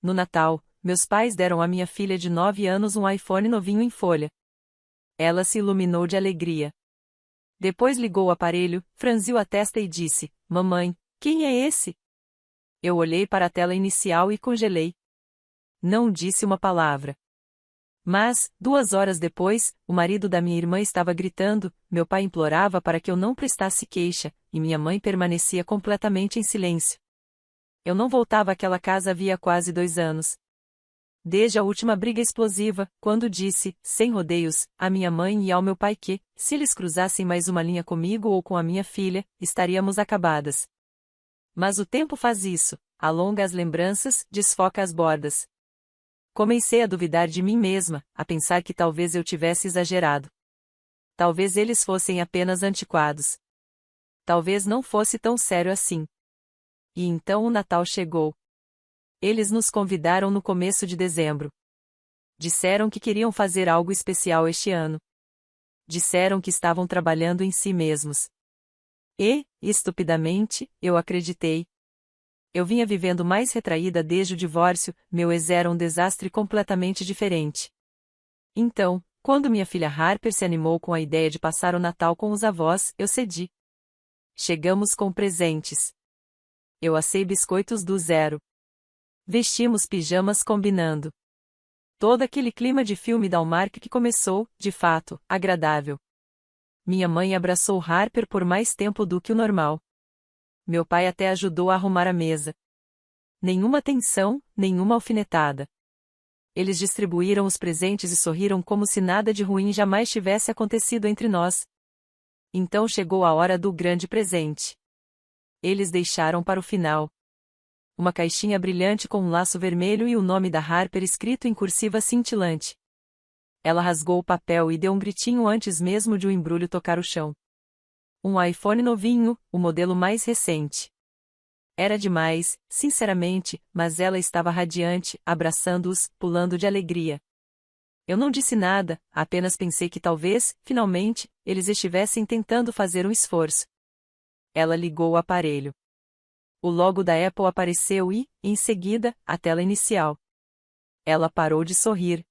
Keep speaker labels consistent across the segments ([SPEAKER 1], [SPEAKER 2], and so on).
[SPEAKER 1] No Natal, meus pais deram à minha filha de 9 anos um iPhone novinho em folha. Ela se iluminou de alegria. Depois ligou o aparelho, franziu a testa e disse: Mamãe, quem é esse? Eu olhei para a tela inicial e congelei. Não disse uma palavra. Mas, 2 horas depois, o marido da minha irmã estava gritando, meu pai implorava para que eu não prestasse queixa, e minha mãe permanecia completamente em silêncio. Eu não voltava àquela casa havia quase 2 anos. Desde a última briga explosiva, quando disse, sem rodeios, à minha mãe e ao meu pai que, se eles cruzassem mais uma linha comigo ou com a minha filha, estaríamos acabadas. Mas o tempo faz isso, alonga as lembranças, desfoca as bordas. Comecei a duvidar de mim mesma, a pensar que talvez eu tivesse exagerado. Talvez eles fossem apenas antiquados. Talvez não fosse tão sério assim. E então o Natal chegou. Eles nos convidaram no começo de dezembro. Disseram que queriam fazer algo especial este ano. Disseram que estavam trabalhando em si mesmos. E, estupidamente, eu acreditei. Eu vinha vivendo mais retraída desde o divórcio, meu ex era um desastre completamente diferente. Então, quando minha filha Harper se animou com a ideia de passar o Natal com os avós, eu cedi. Chegamos com presentes. Eu assei biscoitos do zero. Vestimos pijamas combinando. Todo aquele clima de filme Hallmark que começou, de fato, agradável. Minha mãe abraçou Harper por mais tempo do que o normal. Meu pai até ajudou a arrumar a mesa. Nenhuma tensão, nenhuma alfinetada. Eles distribuíram os presentes e sorriram como se nada de ruim jamais tivesse acontecido entre nós. Então chegou a hora do grande presente. Eles deixaram para o final. Uma caixinha brilhante com um laço vermelho e o nome da Harper escrito em cursiva cintilante. Ela rasgou o papel e deu um gritinho antes mesmo de o embrulho tocar o chão. Um iPhone novinho, o modelo mais recente. Era demais, sinceramente, mas ela estava radiante, abraçando-os, pulando de alegria. Eu não disse nada, apenas pensei que talvez, finalmente, eles estivessem tentando fazer um esforço. Ela ligou o aparelho. O logo da Apple apareceu e, em seguida, a tela inicial. Ela parou de sorrir.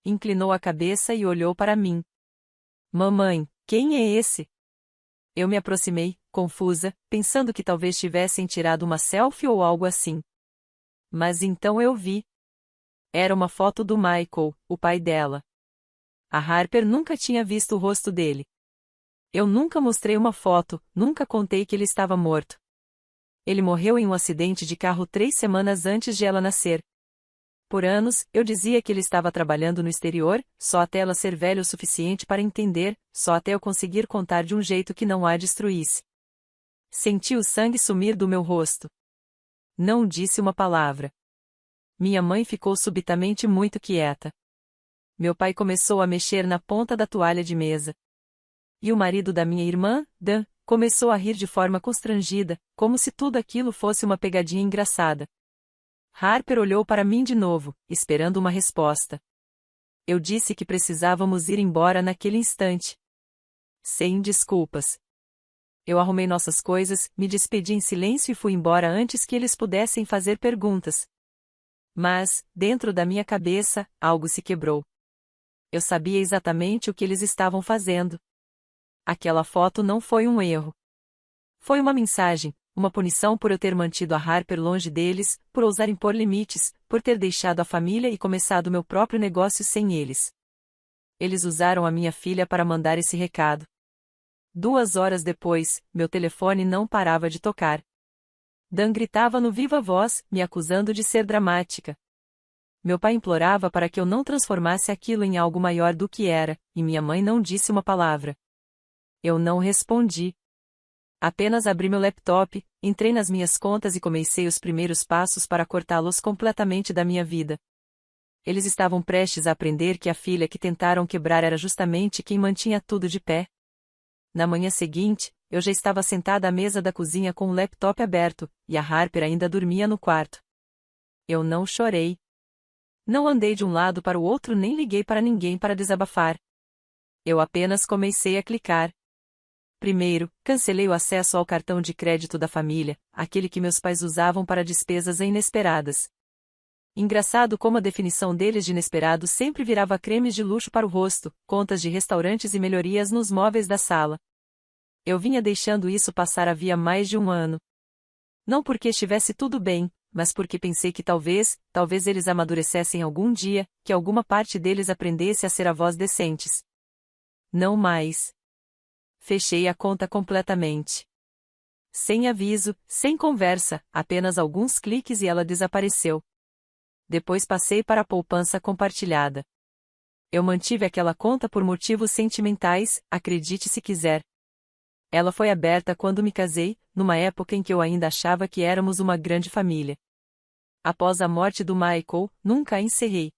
[SPEAKER 1] Inclinou a cabeça e olhou para mim. Mamãe, quem é esse? Eu me aproximei, confusa, pensando que talvez tivessem tirado uma selfie ou algo assim. Mas então eu vi. Era uma foto do Michael, o pai dela. A Harper nunca tinha visto o rosto dele. Eu nunca mostrei uma foto, nunca contei que ele estava morto. Ele morreu em um acidente de carro 3 semanas antes de ela nascer. Por anos, eu dizia que ele estava trabalhando no exterior, só até ela ser velha o suficiente para entender, só até eu conseguir contar de um jeito que não a destruísse. Senti o sangue sumir do meu rosto. Não disse uma palavra. Minha mãe ficou subitamente muito quieta. Meu pai começou a mexer na ponta da toalha de mesa. E o marido da minha irmã, Dan, começou a rir de forma constrangida, como se tudo aquilo fosse uma pegadinha engraçada. Harper olhou para mim de novo, esperando uma resposta. Eu disse que precisávamos ir embora naquele instante. Sem desculpas. Eu arrumei nossas coisas, me despedi em silêncio e fui embora antes que eles pudessem fazer perguntas. Mas, dentro da minha cabeça, algo se quebrou. Eu sabia exatamente o que eles estavam fazendo. Aquela foto não foi um erro. Foi uma mensagem, uma punição por eu ter mantido a Harper longe deles, por ousar impor limites, por ter deixado a família e começado meu próprio negócio sem eles. Eles usaram a minha filha para mandar esse recado. 2 horas depois, meu telefone não parava de tocar. Dan gritava no viva voz, me acusando de ser dramática. Meu pai implorava para que eu não transformasse aquilo em algo maior do que era, e minha mãe não disse uma palavra. Eu não respondi. Apenas abri meu laptop, entrei nas minhas contas e comecei os primeiros passos para cortá-los completamente da minha vida. Eles estavam prestes a aprender que a filha que tentaram quebrar era justamente quem mantinha tudo de pé. Na manhã seguinte, eu já estava sentada à mesa da cozinha com o laptop aberto, e a Harper ainda dormia no quarto. Eu não chorei. Não andei de um lado para o outro nem liguei para ninguém para desabafar. Eu apenas comecei a clicar. Primeiro, cancelei o acesso ao cartão de crédito da família, aquele que meus pais usavam para despesas inesperadas. Engraçado como a definição deles de inesperado sempre virava cremes de luxo para o rosto, contas de restaurantes e melhorias nos móveis da sala. Eu vinha deixando isso passar havia mais de um ano. Não porque estivesse tudo bem, mas porque pensei que talvez eles amadurecessem algum dia, que alguma parte deles aprendesse a ser avós decentes. Não mais. Fechei a conta completamente. Sem aviso, sem conversa, apenas alguns cliques e ela desapareceu. Depois passei para a poupança compartilhada. Eu mantive aquela conta por motivos sentimentais, acredite se quiser. Ela foi aberta quando me casei, numa época em que eu ainda achava que éramos uma grande família. Após a morte do Michael, nunca a encerrei.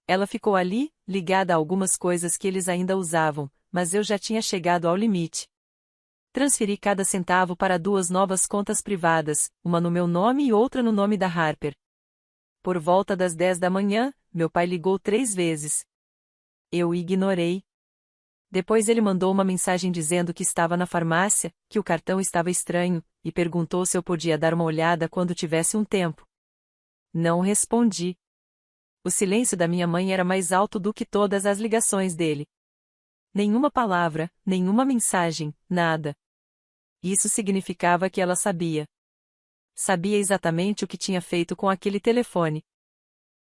[SPEAKER 1] Ela ficou ali, ligada a algumas coisas que eles ainda usavam, mas eu já tinha chegado ao limite. Transferi cada centavo para 2 novas contas privadas, uma no meu nome e outra no nome da Harper. Por volta das 10 da manhã, meu pai ligou 3 vezes. Eu ignorei. Depois ele mandou uma mensagem dizendo que estava na farmácia, que o cartão estava estranho, e perguntou se eu podia dar uma olhada quando tivesse um tempo. Não respondi. O silêncio da minha mãe era mais alto do que todas as ligações dele. Nenhuma palavra, nenhuma mensagem, nada. Isso significava que ela sabia. Sabia exatamente o que tinha feito com aquele telefone.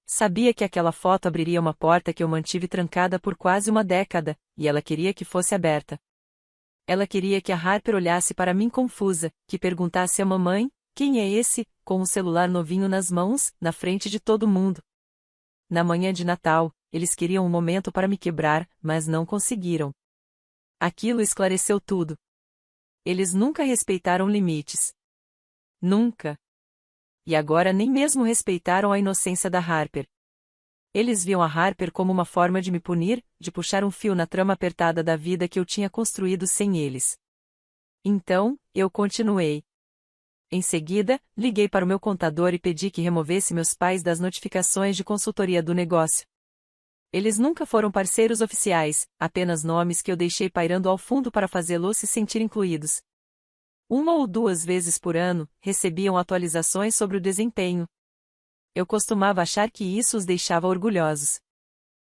[SPEAKER 1] Sabia que aquela foto abriria uma porta que eu mantive trancada por quase uma década, e ela queria que fosse aberta. Ela queria que a Harper olhasse para mim confusa, que perguntasse à mamãe, quem é esse, com um celular novinho nas mãos, na frente de todo mundo. Na manhã de Natal, eles queriam um momento para me quebrar, mas não conseguiram. Aquilo esclareceu tudo. Eles nunca respeitaram limites. Nunca. E agora nem mesmo respeitaram a inocência da Harper. Eles viam a Harper como uma forma de me punir, de puxar um fio na trama apertada da vida que eu tinha construído sem eles. Então, eu continuei. Em seguida, liguei para o meu contador e pedi que removesse meus pais das notificações de consultoria do negócio. Eles nunca foram parceiros oficiais, apenas nomes que eu deixei pairando ao fundo para fazê-los se sentir incluídos. 1 ou 2 vezes por ano, recebiam atualizações sobre o desempenho. Eu costumava achar que isso os deixava orgulhosos.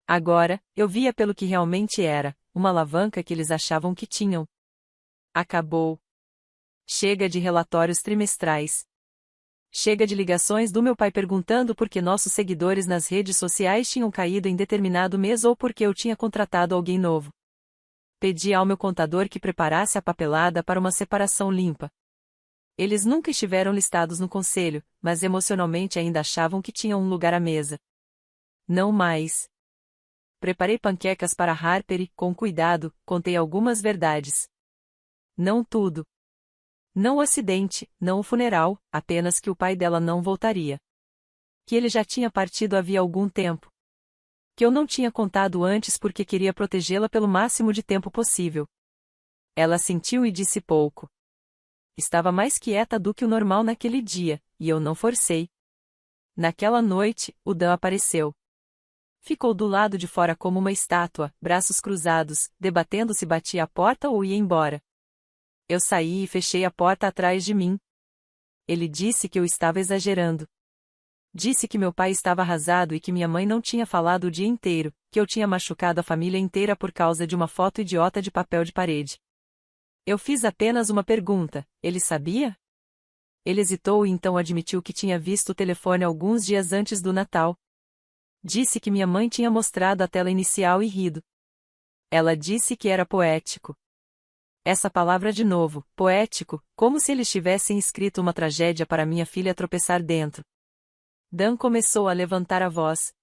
[SPEAKER 1] Agora, eu via pelo que realmente era, uma alavanca que eles achavam que tinham. Acabou. Chega de relatórios trimestrais. Chega de ligações do meu pai perguntando por que nossos seguidores nas redes sociais tinham caído em determinado mês ou por que eu tinha contratado alguém novo. Pedi ao meu contador que preparasse a papelada para uma separação limpa. Eles nunca estiveram listados no conselho, mas emocionalmente ainda achavam que tinham um lugar à mesa. Não mais. Preparei panquecas para Harper e, com cuidado, contei algumas verdades. Não tudo. Não o acidente, não o funeral, apenas que o pai dela não voltaria. Que ele já tinha partido havia algum tempo. Que eu não tinha contado antes porque queria protegê-la pelo máximo de tempo possível. Ela sentiu e disse pouco. Estava mais quieta do que o normal naquele dia, e eu não forcei. Naquela noite, o Dan apareceu. Ficou do lado de fora como uma estátua, braços cruzados, debatendo se batia a porta ou ia embora. Eu saí e fechei a porta atrás de mim. Ele disse que eu estava exagerando. Disse que meu pai estava arrasado e que minha mãe não tinha falado o dia inteiro, que eu tinha machucado a família inteira por causa de uma foto idiota de papel de parede. Eu fiz apenas uma pergunta: ele sabia? Ele hesitou e então admitiu que tinha visto o telefone alguns dias antes do Natal. Disse que minha mãe tinha mostrado a tela inicial e rido. Ela disse que era poético. Essa palavra de novo, poético, como se eles tivessem escrito uma tragédia para minha filha tropeçar dentro. Dan começou a levantar a voz.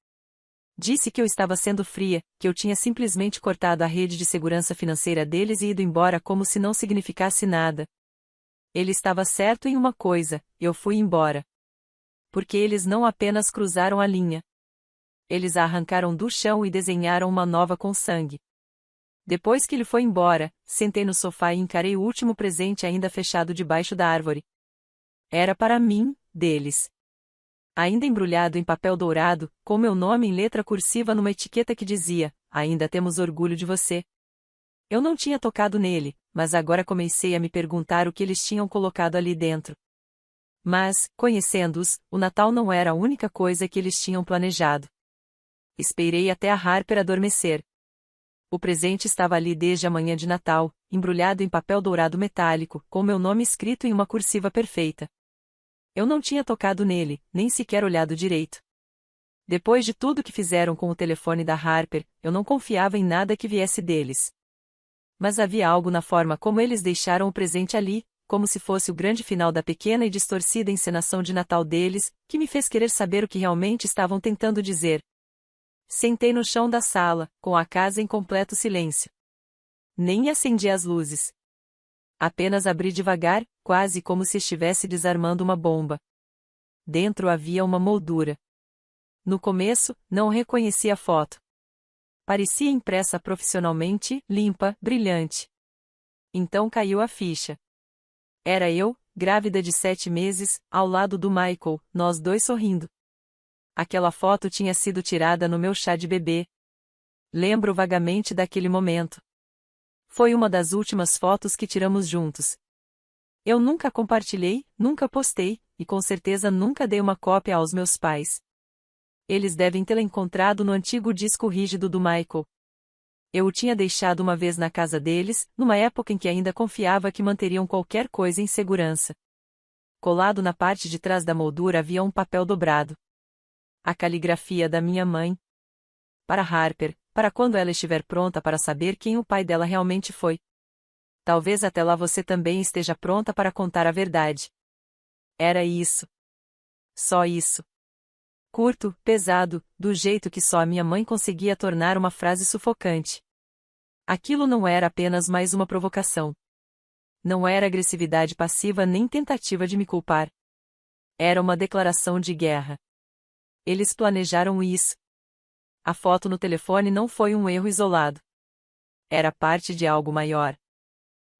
[SPEAKER 1] Disse que eu estava sendo fria, que eu tinha simplesmente cortado a rede de segurança financeira deles e ido embora como se não significasse nada. Ele estava certo em uma coisa: eu fui embora. Porque eles não apenas cruzaram a linha. Eles a arrancaram do chão e desenharam uma nova com sangue. Depois que ele foi embora, sentei no sofá e encarei o último presente ainda fechado debaixo da árvore. Era para mim, deles. Ainda embrulhado em papel dourado, com meu nome em letra cursiva numa etiqueta que dizia: ainda temos orgulho de você. Eu não tinha tocado nele, mas agora comecei a me perguntar o que eles tinham colocado ali dentro. Mas, conhecendo-os, o Natal não era a única coisa que eles tinham planejado. Esperei até a Harper adormecer. O presente estava ali desde a manhã de Natal, embrulhado em papel dourado metálico, com meu nome escrito em uma cursiva perfeita. Eu não tinha tocado nele, nem sequer olhado direito. Depois de tudo que fizeram com o telefone da Harper, eu não confiava em nada que viesse deles. Mas havia algo na forma como eles deixaram o presente ali, como se fosse o grande final da pequena e distorcida encenação de Natal deles, que me fez querer saber o que realmente estavam tentando dizer. Sentei no chão da sala, com a casa em completo silêncio. Nem acendi as luzes. Apenas abri devagar, quase como se estivesse desarmando uma bomba. Dentro havia uma moldura. No começo, não reconheci a foto. Parecia impressa profissionalmente, limpa, brilhante. Então caiu a ficha. Era eu, grávida de 7 meses, ao lado do Michael, nós dois sorrindo. Aquela foto tinha sido tirada no meu chá de bebê. Lembro vagamente daquele momento. Foi uma das últimas fotos que tiramos juntos. Eu nunca compartilhei, nunca postei, e com certeza nunca dei uma cópia aos meus pais. Eles devem tê-la encontrado no antigo disco rígido do Michael. Eu o tinha deixado uma vez na casa deles, numa época em que ainda confiava que manteriam qualquer coisa em segurança. Colado na parte de trás da moldura havia um papel dobrado. A caligrafia da minha mãe. Para Harper, para quando ela estiver pronta para saber quem o pai dela realmente foi. Talvez até lá você também esteja pronta para contar a verdade. Era isso. Só isso. Curto, pesado, do jeito que só a minha mãe conseguia tornar uma frase sufocante. Aquilo não era apenas mais uma provocação. Não era agressividade passiva nem tentativa de me culpar. Era uma declaração de guerra. Eles planejaram isso. A foto no telefone não foi um erro isolado. Era parte de algo maior.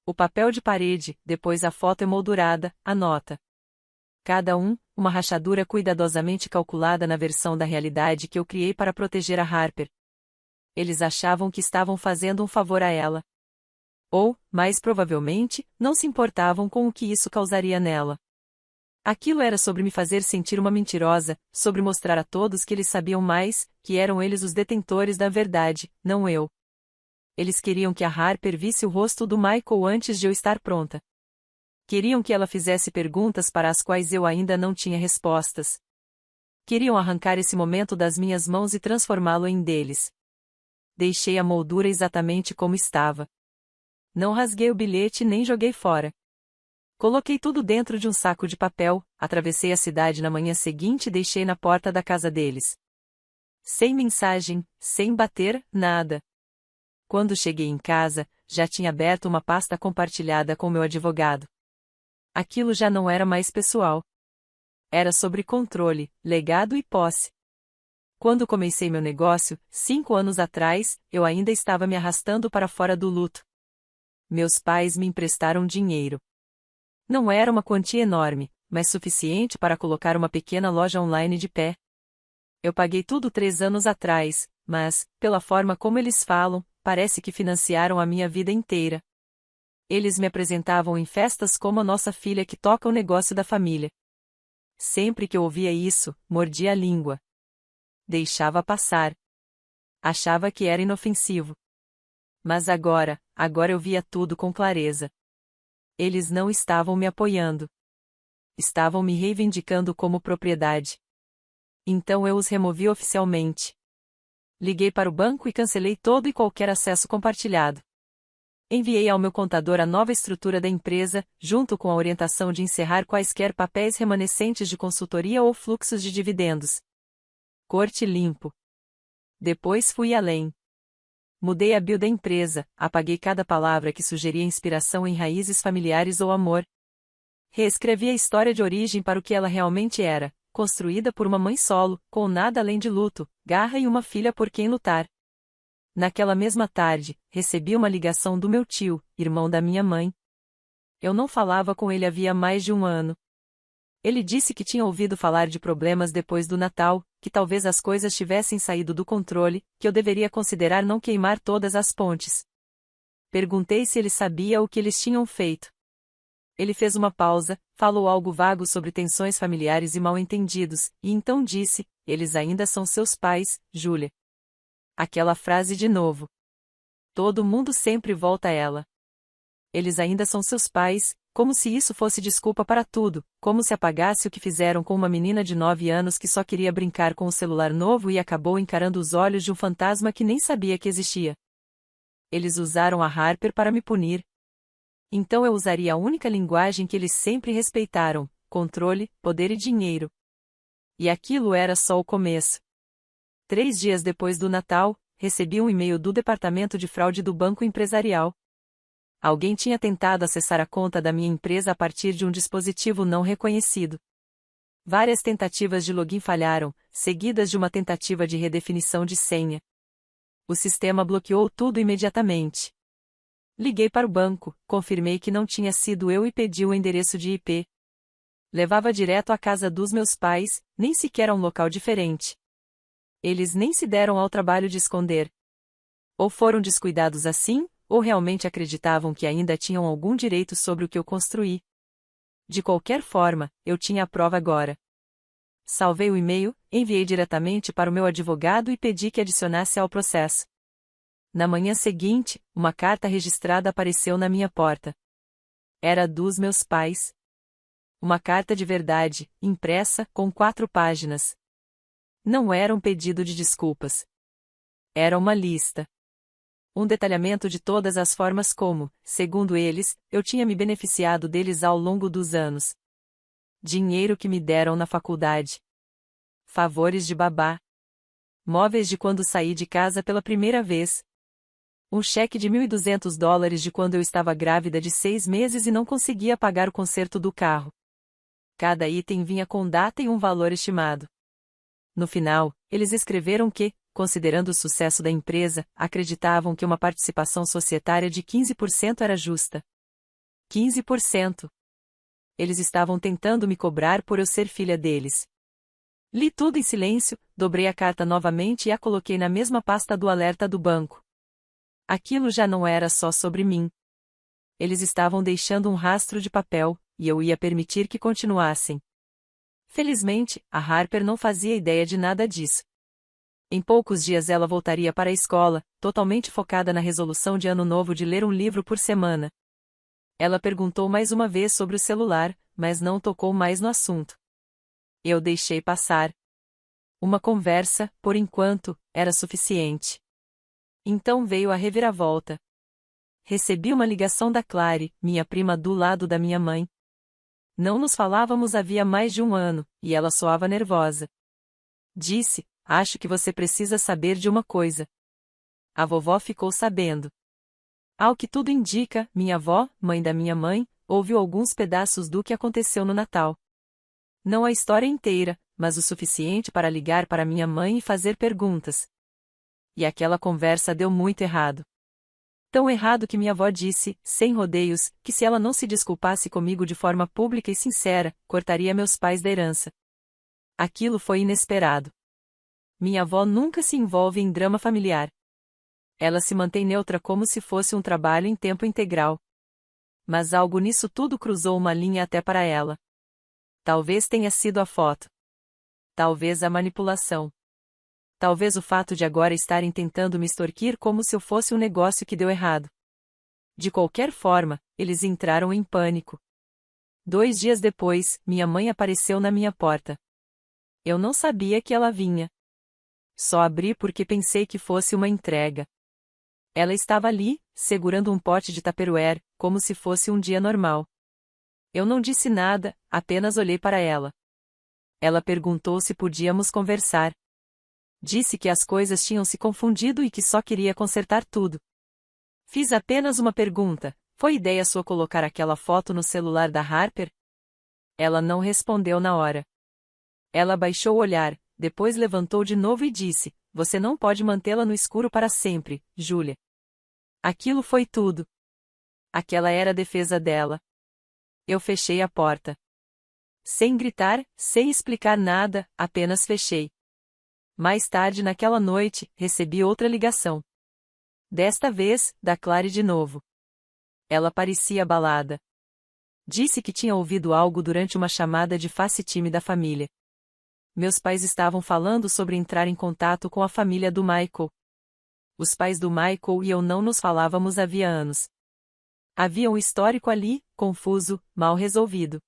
[SPEAKER 1] O papel de parede, depois a foto emoldurada, a nota. Cada um, uma rachadura cuidadosamente calculada na versão da realidade que eu criei para proteger a Harper. Eles achavam que estavam fazendo um favor a ela. Ou, mais provavelmente, não se importavam com o que isso causaria nela. Aquilo era sobre me fazer sentir uma mentirosa, sobre mostrar a todos que eles sabiam mais, que eram eles os detentores da verdade, não eu. Eles queriam que a Harper visse o rosto do Michael antes de eu estar pronta. Queriam que ela fizesse perguntas para as quais eu ainda não tinha respostas. Queriam arrancar esse momento das minhas mãos e transformá-lo em deles. Deixei a moldura exatamente como estava. Não rasguei o bilhete nem joguei fora. Coloquei tudo dentro de um saco de papel, atravessei a cidade na manhã seguinte e deixei na porta da casa deles. Sem mensagem, sem bater, nada. Quando cheguei em casa, já tinha aberto uma pasta compartilhada com meu advogado. Aquilo já não era mais pessoal. Era sobre controle, legado e posse. Quando comecei meu negócio, 5 anos atrás, eu ainda estava me arrastando para fora do luto. Meus pais me emprestaram dinheiro. Não era uma quantia enorme, mas suficiente para colocar uma pequena loja online de pé. Eu paguei tudo 3 anos atrás, mas, pela forma como eles falam, parece que financiaram a minha vida inteira. Eles me apresentavam em festas como a nossa filha que toca o negócio da família. Sempre que eu ouvia isso, mordia a língua. Deixava passar. Achava que era inofensivo. Mas agora eu via tudo com clareza. Eles não estavam me apoiando. Estavam me reivindicando como propriedade. Então eu os removi oficialmente. Liguei para o banco e cancelei todo e qualquer acesso compartilhado. Enviei ao meu contador a nova estrutura da empresa, junto com a orientação de encerrar quaisquer papéis remanescentes de consultoria ou fluxos de dividendos. Corte limpo. Depois fui além. Mudei a bio da empresa, apaguei cada palavra que sugeria inspiração em raízes familiares ou amor. Reescrevi a história de origem para o que ela realmente era, construída por uma mãe solo, com nada além de luto, garra e uma filha por quem lutar. Naquela mesma tarde, recebi uma ligação do meu tio, irmão da minha mãe. Eu não falava com ele havia mais de 1 ano. Ele disse que tinha ouvido falar de problemas depois do Natal, que talvez as coisas tivessem saído do controle, que eu deveria considerar não queimar todas as pontes. Perguntei se ele sabia o que eles tinham feito. Ele fez uma pausa, falou algo vago sobre tensões familiares e mal-entendidos, e então disse: eles ainda são seus pais, Julia. Aquela frase de novo. Todo mundo sempre volta a ela. Eles ainda são seus pais, como se isso fosse desculpa para tudo, como se apagasse o que fizeram com uma menina de 9 anos que só queria brincar com o celular novo e acabou encarando os olhos de um fantasma que nem sabia que existia. Eles usaram a Harper para me punir. Então eu usaria a única linguagem que eles sempre respeitaram: controle, poder e dinheiro. E aquilo era só o começo. 3 dias depois do Natal, recebi um e-mail do departamento de fraude do banco empresarial. Alguém tinha tentado acessar a conta da minha empresa a partir de um dispositivo não reconhecido. Várias tentativas de login falharam, seguidas de uma tentativa de redefinição de senha. O sistema bloqueou tudo imediatamente. Liguei para o banco, confirmei que não tinha sido eu e pedi o endereço de IP. Levava direto à casa dos meus pais, nem sequer a um local diferente. Eles nem se deram ao trabalho de esconder. Ou foram descuidados assim, ou realmente acreditavam que ainda tinham algum direito sobre o que eu construí. De qualquer forma, eu tinha a prova agora. Salvei o e-mail, enviei diretamente para o meu advogado e pedi que adicionasse ao processo. Na manhã seguinte, uma carta registrada apareceu na minha porta. Era dos meus pais. Uma carta de verdade, impressa, com 4 páginas. Não era um pedido de desculpas. Era uma lista. Um detalhamento de todas as formas como, segundo eles, eu tinha me beneficiado deles ao longo dos anos. Dinheiro que me deram na faculdade. Favores de babá. Móveis de quando saí de casa pela primeira vez. Um cheque de $1.200 de quando eu estava grávida de 6 meses e não conseguia pagar o conserto do carro. Cada item vinha com data e um valor estimado. No final, eles escreveram que, considerando o sucesso da empresa, acreditavam que uma participação societária de 15% era justa. 15%. Eles estavam tentando me cobrar por eu ser filha deles. Li tudo em silêncio, dobrei a carta novamente e a coloquei na mesma pasta do alerta do banco. Aquilo já não era só sobre mim. Eles estavam deixando um rastro de papel, e eu ia permitir que continuassem. Felizmente, a Harper não fazia ideia de nada disso. Em poucos dias ela voltaria para a escola, totalmente focada na resolução de ano novo de ler um livro por semana. Ela perguntou mais uma vez sobre o celular, mas não tocou mais no assunto. Eu deixei passar. Uma conversa, por enquanto, era suficiente. Então veio a reviravolta. Recebi uma ligação da Clary, minha prima do lado da minha mãe. Não nos falávamos havia mais de um ano, e ela soava nervosa. Disse: acho que você precisa saber de uma coisa. A vovó ficou sabendo. Ao que tudo indica, minha avó, mãe da minha mãe, ouviu alguns pedaços do que aconteceu no Natal. Não a história inteira, mas o suficiente para ligar para minha mãe e fazer perguntas. E aquela conversa deu muito errado. Tão errado que minha avó disse, sem rodeios, que se ela não se desculpasse comigo de forma pública e sincera, cortaria meus pais da herança. Aquilo foi inesperado. Minha avó nunca se envolve em drama familiar. Ela se mantém neutra como se fosse um trabalho em tempo integral. Mas algo nisso tudo cruzou uma linha até para ela. Talvez tenha sido a foto. Talvez a manipulação. Talvez o fato de agora estarem tentando me extorquir como se eu fosse um negócio que deu errado. De qualquer forma, eles entraram em pânico. 2 dias depois, minha mãe apareceu na minha porta. Eu não sabia que ela vinha. Só abri porque pensei que fosse uma entrega. Ela estava ali, segurando um pote de Tupperware, como se fosse um dia normal. Eu não disse nada, apenas olhei para ela. Ela perguntou se podíamos conversar. Disse que as coisas tinham se confundido e que só queria consertar tudo. Fiz apenas uma pergunta: foi ideia sua colocar aquela foto no celular da Harper? Ela não respondeu na hora. Ela baixou o olhar, depois levantou de novo e disse: você não pode mantê-la no escuro para sempre, Julia. Aquilo foi tudo. Aquela era a defesa dela. Eu fechei a porta. Sem gritar, sem explicar nada, apenas fechei. Mais tarde naquela noite, recebi outra ligação. Desta vez, da Clary de novo. Ela parecia abalada. Disse que tinha ouvido algo durante uma chamada de FaceTime da família. Meus pais estavam falando sobre entrar em contato com a família do Michael. Os pais do Michael e eu não nos falávamos havia anos. Havia um histórico ali, confuso, mal resolvido.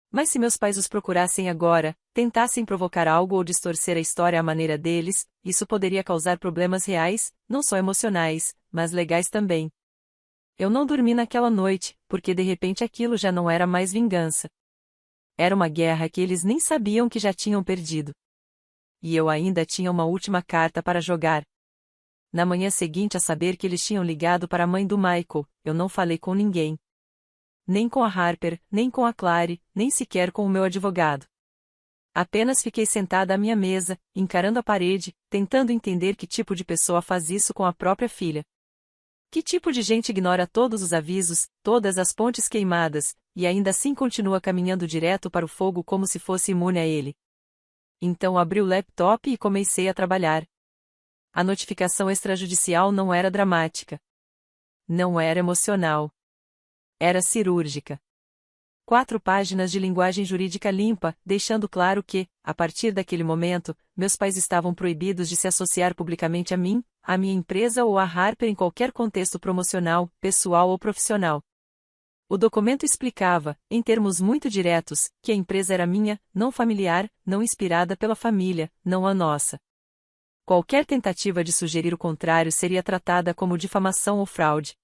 [SPEAKER 1] Mas se meus pais os procurassem agora, tentassem provocar algo ou distorcer a história à maneira deles, isso poderia causar problemas reais, não só emocionais, mas legais também. Eu não dormi naquela noite, porque de repente aquilo já não era mais vingança. Era uma guerra que eles nem sabiam que já tinham perdido. E eu ainda tinha uma última carta para jogar. Na manhã seguinte a saber que eles tinham ligado para a mãe do Michael, eu não falei com ninguém. Nem com a Harper, nem com a Clary, nem sequer com o meu advogado. Apenas fiquei sentada à minha mesa, encarando a parede, tentando entender que tipo de pessoa faz isso com a própria filha. Que tipo de gente ignora todos os avisos, todas as pontes queimadas, e ainda assim continua caminhando direto para o fogo como se fosse imune a ele? Então abri o laptop e comecei a trabalhar. A notificação extrajudicial não era dramática. Não era emocional. Era cirúrgica. 4 páginas de linguagem jurídica limpa, deixando claro que, a partir daquele momento, meus pais estavam proibidos de se associar publicamente a mim, a minha empresa ou a Harper em qualquer contexto promocional, pessoal ou profissional. O documento explicava, em termos muito diretos, que a empresa era minha, não familiar, não inspirada pela família, não a nossa. Qualquer tentativa de sugerir o contrário seria tratada como difamação ou fraude.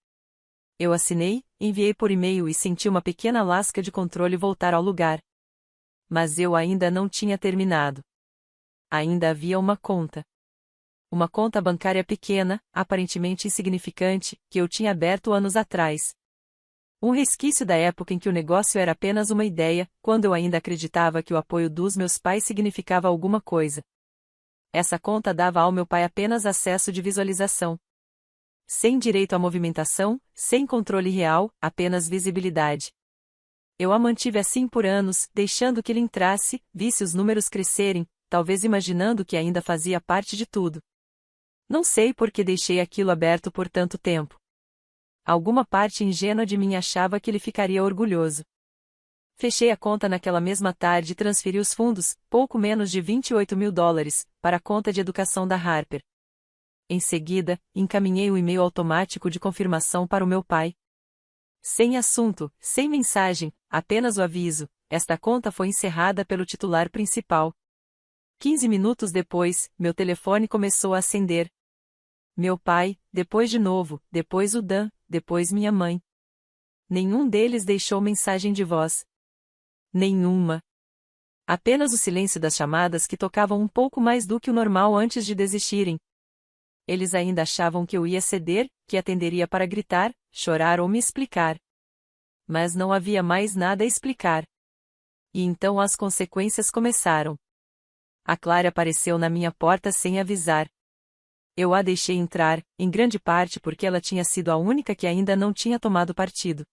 [SPEAKER 1] Eu assinei, enviei por e-mail e senti uma pequena lasca de controle voltar ao lugar. Mas eu ainda não tinha terminado. Ainda havia uma conta. Uma conta bancária pequena, aparentemente insignificante, que eu tinha aberto anos atrás. Um resquício da época em que o negócio era apenas uma ideia, quando eu ainda acreditava que o apoio dos meus pais significava alguma coisa. Essa conta dava ao meu pai apenas acesso de visualização. Sem direito à movimentação, sem controle real, apenas visibilidade. Eu a mantive assim por anos, deixando que ele entrasse, visse os números crescerem, talvez imaginando que ainda fazia parte de tudo. Não sei por que deixei aquilo aberto por tanto tempo. Alguma parte ingênua de mim achava que ele ficaria orgulhoso. Fechei a conta naquela mesma tarde e transferi os fundos, pouco menos de $28.000, para a conta de educação da Harper. Em seguida, encaminhei o e-mail automático de confirmação para o meu pai. Sem assunto, sem mensagem, apenas o aviso: esta conta foi encerrada pelo titular principal. 15 minutos depois, meu telefone começou a acender. Meu pai, depois de novo, depois o Dan, depois minha mãe. Nenhum deles deixou mensagem de voz. Nenhuma. Apenas o silêncio das chamadas que tocavam um pouco mais do que o normal antes de desistirem. Eles ainda achavam que eu ia ceder, que atenderia para gritar, chorar ou me explicar. Mas não havia mais nada a explicar. E então as consequências começaram. A Clara apareceu na minha porta sem avisar. Eu a deixei entrar, em grande parte porque ela tinha sido a única que ainda não tinha tomado partido.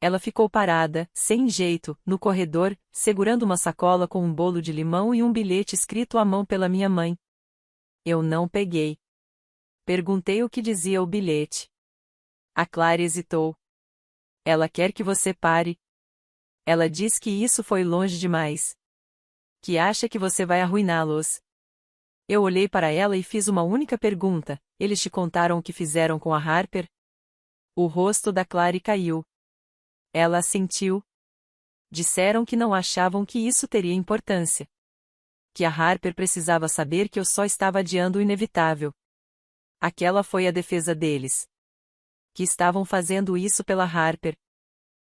[SPEAKER 1] Ela ficou parada, sem jeito, no corredor, segurando uma sacola com um bolo de limão e um bilhete escrito à mão pela minha mãe. Eu não peguei. Perguntei o que dizia o bilhete. A Clara hesitou. Ela quer que você pare. Ela diz que isso foi longe demais. Que acha que você vai arruiná-los. Eu olhei para ela e fiz uma única pergunta: eles te contaram o que fizeram com a Harper? O rosto da Clara caiu. Ela assentiu. Disseram que não achavam que isso teria importância. Que a Harper precisava saber que eu só estava adiando o inevitável. Aquela foi a defesa deles. Que estavam fazendo isso pela Harper.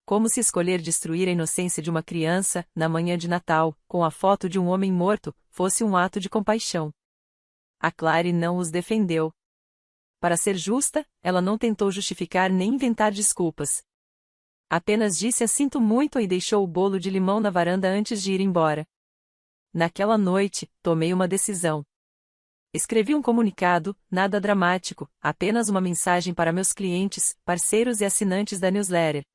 [SPEAKER 1] Como se escolher destruir a inocência de uma criança, na manhã de Natal, com a foto de um homem morto, fosse um ato de compaixão. A Clary não os defendeu. Para ser justa, ela não tentou justificar nem inventar desculpas. Apenas disse sinto muito e deixou o bolo de limão na varanda antes de ir embora. Naquela noite, tomei uma decisão. Escrevi um comunicado, nada dramático, apenas uma mensagem para meus clientes, parceiros e assinantes da newsletter.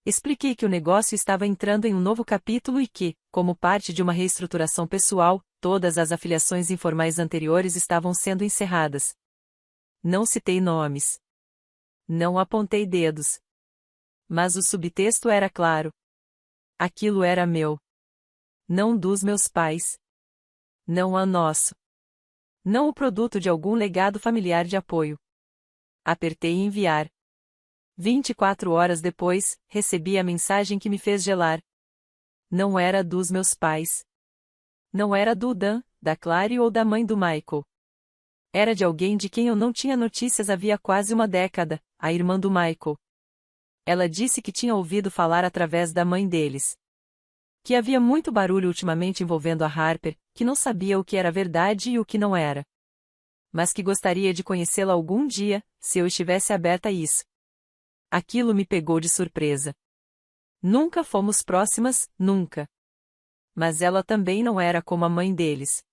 [SPEAKER 1] Expliquei que o negócio estava entrando em um novo capítulo e que, como parte de uma reestruturação pessoal, todas as afiliações informais anteriores estavam sendo encerradas. Não citei nomes. Não apontei dedos. Mas o subtexto era claro. Aquilo era meu. Não dos meus pais. Não a nosso. Não o produto de algum legado familiar de apoio. Apertei enviar. 24 horas depois, recebi a mensagem que me fez gelar. Não era dos meus pais. Não era do Dan, da Clary ou da mãe do Michael. Era de alguém de quem eu não tinha notícias havia quase uma década, a irmã do Michael. Ela disse que tinha ouvido falar através da mãe deles. Que havia muito barulho ultimamente envolvendo a Harper, que não sabia o que era verdade e o que não era. Mas que gostaria de conhecê-la algum dia, se eu estivesse aberta a isso. Aquilo me pegou de surpresa. Nunca fomos próximas, nunca. Mas ela também não era como a mãe deles.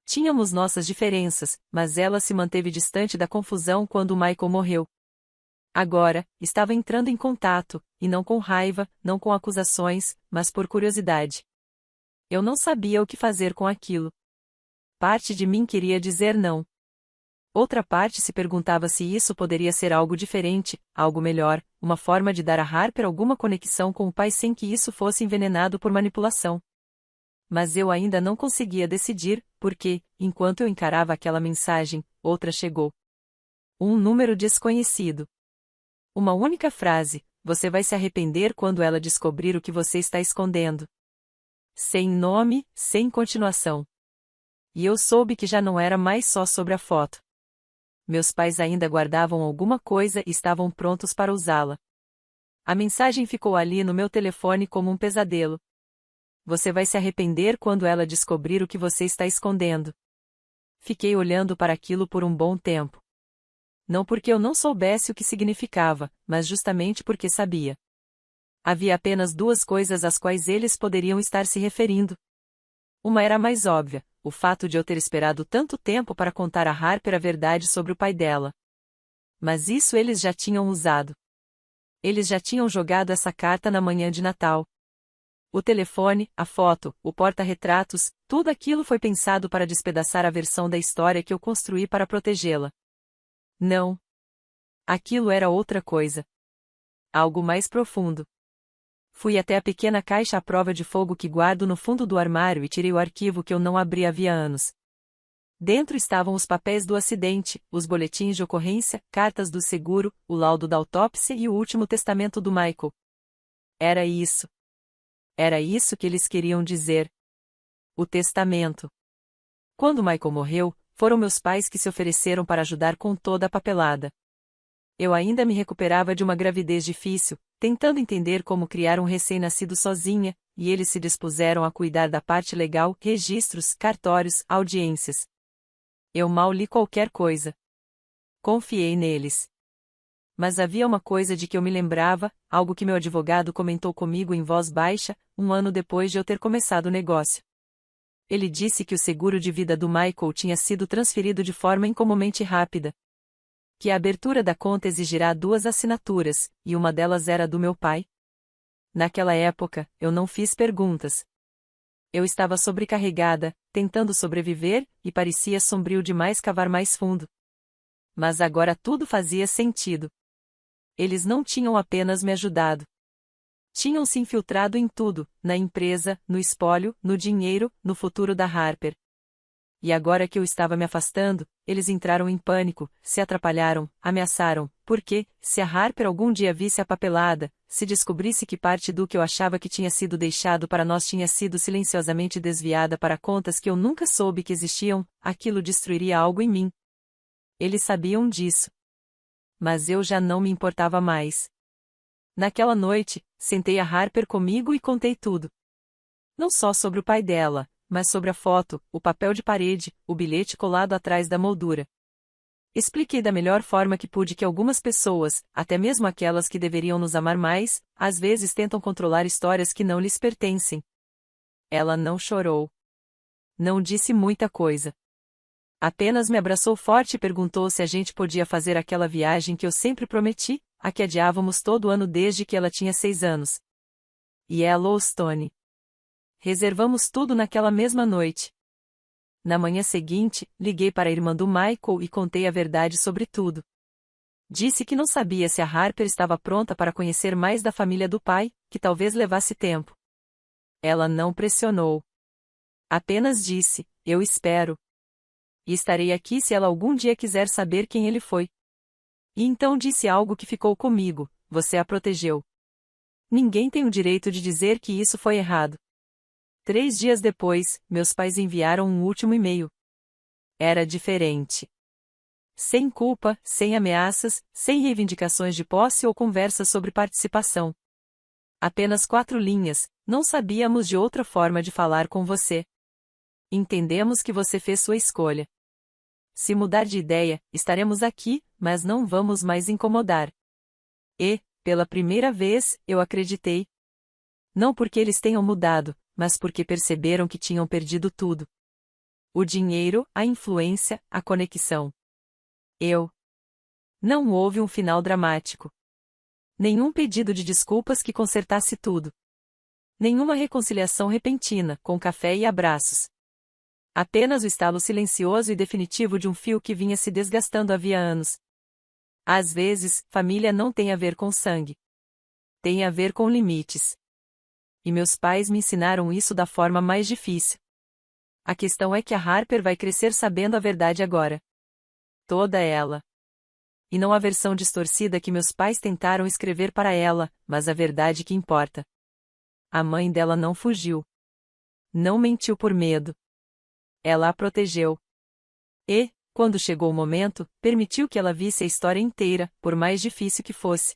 [SPEAKER 1] Tínhamos nossas diferenças, mas ela se manteve distante da confusão quando o Michael morreu. Agora, estava entrando em contato, e não com raiva, não com acusações, mas por curiosidade. Eu não sabia o que fazer com aquilo. Parte de mim queria dizer não. Outra parte se perguntava se isso poderia ser algo diferente, algo melhor, uma forma de dar a Harper alguma conexão com o pai sem que isso fosse envenenado por manipulação. Mas eu ainda não conseguia decidir, porque, enquanto eu encarava aquela mensagem, outra chegou. Um número desconhecido. Uma única frase: você vai se arrepender quando ela descobrir o que você está escondendo. Sem nome, sem continuação. E eu soube que já não era mais só sobre a foto. Meus pais ainda guardavam alguma coisa e estavam prontos para usá-la. A mensagem ficou ali no meu telefone como um pesadelo. Você vai se arrepender quando ela descobrir o que você está escondendo. Fiquei olhando para aquilo por um bom tempo. Não porque eu não soubesse o que significava, mas justamente porque sabia. Havia apenas duas coisas às quais eles poderiam estar se referindo. Uma era mais óbvia, o fato de eu ter esperado tanto tempo para contar a Harper a verdade sobre o pai dela. Mas isso eles já tinham usado. Eles já tinham jogado essa carta na manhã de Natal. O telefone, a foto, o porta-retratos, tudo aquilo foi pensado para despedaçar a versão da história que eu construí para protegê-la. Não. Aquilo era outra coisa. Algo mais profundo. Fui até a pequena caixa à prova de fogo que guardo no fundo do armário e tirei o arquivo que eu não abri havia anos. Dentro estavam os papéis do acidente, os boletins de ocorrência, cartas do seguro, o laudo da autópsia e o último testamento do Michael. Era isso. Era isso que eles queriam dizer. O testamento. Quando Michael morreu, foram meus pais que se ofereceram para ajudar com toda a papelada. Eu ainda me recuperava de uma gravidez difícil, tentando entender como criar um recém-nascido sozinha, e eles se dispuseram a cuidar da parte legal, registros, cartórios, audiências. Eu mal li qualquer coisa. Confiei neles. Mas havia uma coisa de que eu me lembrava, algo que meu advogado comentou comigo em voz baixa, um ano depois de eu ter começado o negócio. Ele disse que o seguro de vida do Michael tinha sido transferido de forma incomumente rápida. Que a abertura da conta exigirá 2 assinaturas, e uma delas era do meu pai. Naquela época, eu não fiz perguntas. Eu estava sobrecarregada, tentando sobreviver, e parecia sombrio demais cavar mais fundo. Mas agora tudo fazia sentido. Eles não tinham apenas me ajudado. Tinham se infiltrado em tudo, na empresa, no espólio, no dinheiro, no futuro da Harper. E agora que eu estava me afastando, eles entraram em pânico, se atrapalharam, ameaçaram, porque, se a Harper algum dia visse a papelada, se descobrisse que parte do que eu achava que tinha sido deixado para nós tinha sido silenciosamente desviada para contas que eu nunca soube que existiam, aquilo destruiria algo em mim. Eles sabiam disso. Mas eu já não me importava mais. Naquela noite, sentei a Harper comigo e contei tudo. Não só sobre o pai dela, mas sobre a foto, o papel de parede, o bilhete colado atrás da moldura. Expliquei da melhor forma que pude que algumas pessoas, até mesmo aquelas que deveriam nos amar mais, às vezes tentam controlar histórias que não lhes pertencem. Ela não chorou. Não disse muita coisa. Apenas me abraçou forte e perguntou se a gente podia fazer aquela viagem que eu sempre prometi, a que adiávamos todo ano desde que ela tinha 6 anos. E Yellowstone. Reservamos tudo naquela mesma noite. Na manhã seguinte, liguei para a irmã do Michael e contei a verdade sobre tudo. Disse que não sabia se a Harper estava pronta para conhecer mais da família do pai, que talvez levasse tempo. Ela não pressionou. Apenas disse, eu espero. E estarei aqui se ela algum dia quiser saber quem ele foi. E então disse algo que ficou comigo, você a protegeu. Ninguém tem o direito de dizer que isso foi errado. 3 dias depois, meus pais enviaram um último e-mail. Era diferente. Sem culpa, sem ameaças, sem reivindicações de posse ou conversas sobre participação. Apenas 4 linhas, não sabíamos de outra forma de falar com você. Entendemos que você fez sua escolha. Se mudar de ideia, estaremos aqui, mas não vamos mais incomodar. E, pela primeira vez, eu acreditei. Não porque eles tenham mudado, mas porque perceberam que tinham perdido tudo. O dinheiro, a influência, a conexão. Não houve um final dramático. Nenhum pedido de desculpas que consertasse tudo. Nenhuma reconciliação repentina, com café e abraços. Apenas o estalo silencioso e definitivo de um fio que vinha se desgastando havia anos. Às vezes, família não tem a ver com sangue. Tem a ver com limites. E meus pais me ensinaram isso da forma mais difícil. A questão é que a Harper vai crescer sabendo a verdade agora. Toda ela. E não a versão distorcida que meus pais tentaram escrever para ela, mas a verdade que importa. A mãe dela não fugiu. Não mentiu por medo. Ela a protegeu. E, quando chegou o momento, permitiu que ela visse a história inteira, por mais difícil que fosse.